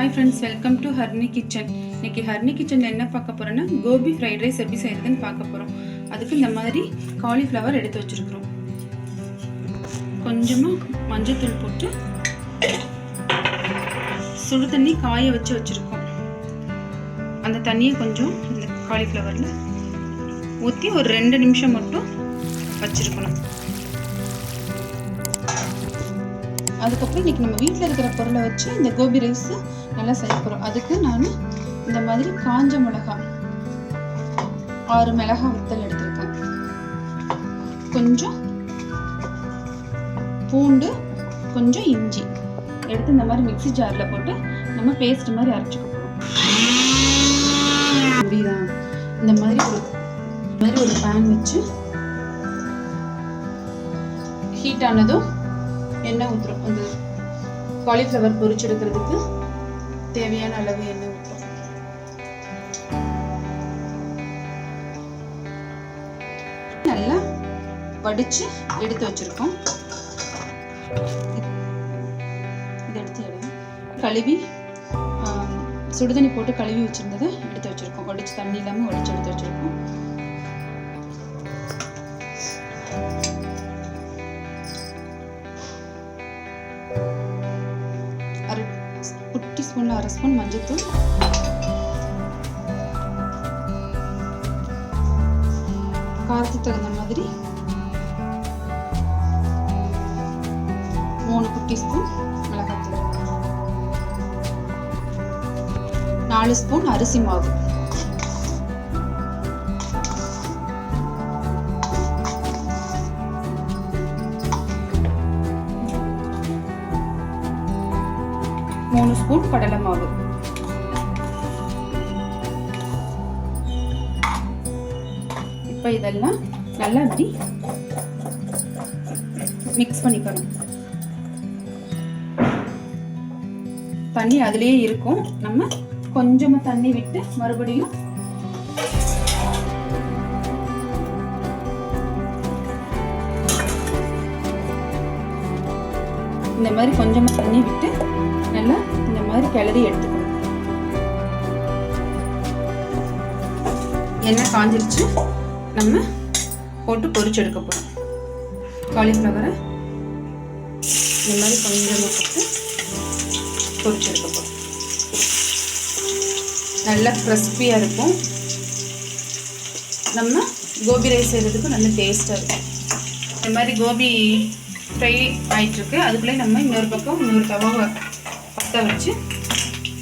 Hi friends, welcome to Harni Kitchen. இன்னைக்கு ஹர்னி கிச்சன்ல என்ன பார்க்க போறோம்னா கோபி ஃப்ரைட் ரைஸ் எப்படி செய்யறதுன்னு பார்க்க போறோம். அதுக்கு இந்த மாதிரி காலிஃப்ளவர் எடுத்து வச்சிருக்கோம். கொஞ்சமா மஞ்சள் தூள் போட்டு சுடு தண்ணி காய வச்சிருக்கோம். அந்த தண்ணியை கொஞ்சம் இந்த காலிஃப்ளவர்ல ஊற்றி ஒரு 2 நிமிஷம் மட்டும் வச்சிருக்கணும். அதுக்கப்புறம் இன்றைக்கி நம்ம வீட்டில் இருக்கிற பொருளை வச்சு இந்த கோபி ரைஸ் நல்லா செய்ய போகிறோம். அதுக்கு நான் இந்த மாதிரி காஞ்ச மிளகாய் 6 மிளகாய் வத்தல் எடுத்துருக்கேன். கொஞ்சம் பூண்டு, கொஞ்சம் இஞ்சி எடுத்து இந்த மாதிரி மிக்ஸி ஜாரில் போட்டு நம்ம பேஸ்ட் மாதிரி அரைச்சிக்க போகிறோம். அப்படிதான் இந்த மாதிரி ஒரு பேன் வச்சு ஹீட் ஆனதும் எண்ணெய் ஊற்றுறோம். அந்த காலிஃப்ளவர் பொரிச்செடுக்கிறதுக்கு தேவையான அளவு எண்ணெய் ஊற்றுறோம். நல்லா வடிச்சு எடுத்து வச்சிருக்கோம். இதை எடுத்து கழுவி சுடுதண்ணி போட்டு கழுவி வச்சிருந்ததை எடுத்து வச்சிருக்கோம். வடிச்சு தண்ணி இல்லாமல் வடிச்சு எடுத்து வச்சிருக்கோம். குட்டி ஸ்பூன்ல 1/2 ஸ்பூன் மஞ்சள்தூள், காரத்துக்கு தகுந்த மாதிரி 3 குட்டி ஸ்பூன் மிளகாய்த்தூள், 4 ஸ்பூன் அரிசி மாவு, மூணு ஸ்பூன் கடலை மாவு, இப்போ இதெல்லாம் நல்லா இப்படி மிக்ஸ் பண்ணிக்கணும். தண்ணி அதுலயே இருக்கும். நம்ம கொஞ்சமா தண்ணி விட்டு மறுபடியும் இந்த மாதிரி கொஞ்சமா தண்ணி விட்டு நல்லா இந்த மாதிரி கிளறி எடுத்துக்கணும். எண்ணெய் காஞ்சிருச்சு. நம்ம போட்டு பொரிச்சு எடுக்க போறோம். காலிஃப்ளவரை இந்த மாதிரி கொஞ்சமாக போட்டு பொரிச்சு எடுக்க போறோம். நல்லா கிறிஸ்பியாக இருக்கும். நம்ம கோபி ரைஸ் செய்கிறதுக்கு நல்ல டேஸ்ட்டாக இருக்கும். இந்த மாதிரி கோபி ஃப்ரை ஆகிட்டுருக்கு. அதுக்குள்ளே நம்ம இன்னொரு பக்கம் இன்னொரு தவாவை பற்ற வச்சு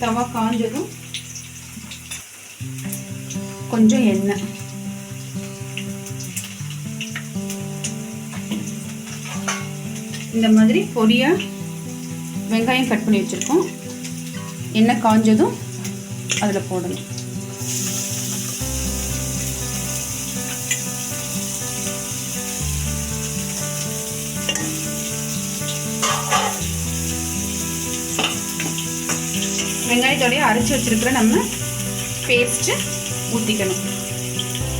தவா காஞ்சதும் கொஞ்சம் எண்ணெய், இந்த மாதிரி பொடியா வெங்காயம் கட் பண்ணி வச்சிருக்கோம். எண்ணெய் காஞ்சதும் அதில் போடணும். வெங்காயத்தோடைய அரைச்சி வச்சிருக்கிற நம்ம பேஸ்ட்டு ஊற்றிக்கணும்.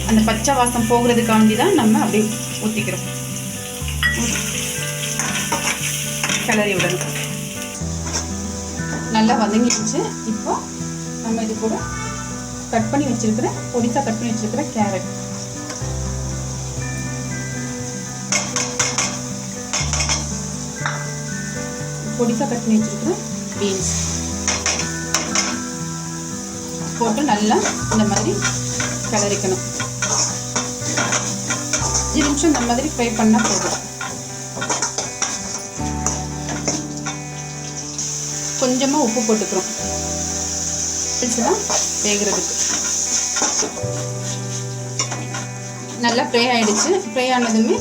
அந்த பச்சை வாசம் போகிறதுக்காண்டி தான் நம்ம அப்படியே ஊற்றிக்கிறோம். கிளறி விடணும். நல்லா வதங்கிடுச்சு. இப்போ நம்ம இது கூட கட் பண்ணி வச்சிருக்கிற பொடிசா கட் பண்ணி வச்சிருக்கிற கேரட், பொடிசா கட் பண்ணி வச்சிருக்கிற பீன்ஸ் போட்டு நல்லா இந்த மாதிரி கிளறிக்கணும். 5 நிமிஷம் இந்த மாதிரி ஃப்ரை பண்ணால் போதும். கொஞ்சமாக உப்பு போட்டுக்கிறோம் வேகிறதுக்கு. நல்லா ஃப்ரை ஆகிடுச்சு. ஃப்ரை ஆனதுமே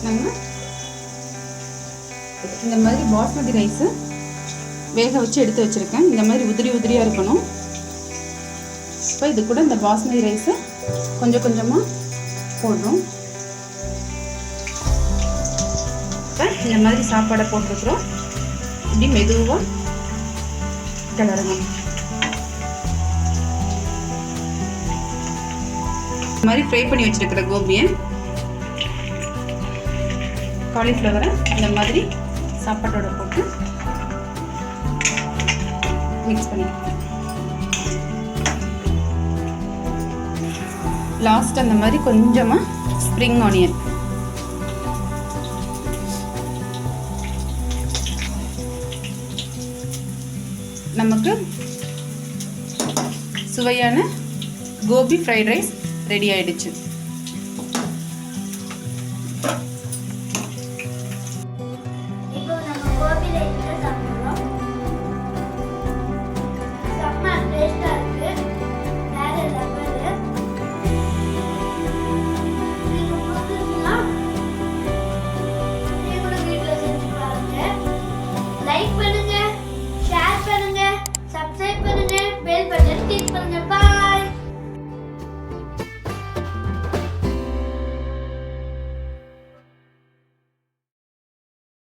நம்ம இந்த மாதிரி பாஸ்மதி ரைஸு வேக வச்சு எடுத்து வச்சுருக்கேன். இந்த மாதிரி உதிரியாக இருக்கணும். இப்போ இது கூட இந்த பாஸ்மதி ரைஸை கொஞ்சம் கொஞ்சமாக போடுறோம். இப்போ இந்த மாதிரி சாப்பாடை போட்டுருக்குறோம். இப்படி மெதுவாக கிளறணும். இந்த மாதிரி ஃப்ரை பண்ணி வச்சுருக்கிற கோபியை, காலிஃப்ளவரை இந்த மாதிரி சாப்பாட்டோட போட்டு மிக்ஸ் பண்ணிக்கலாம். லாஸ்ட் அந்த மாதிரி கொஞ்சமாக ஸ்ப்ரிங் ஆனியன். நமக்கு சுவையான கோபி ஃப்ரைட் ரைஸ் ரெடி ஆயிடுச்சு.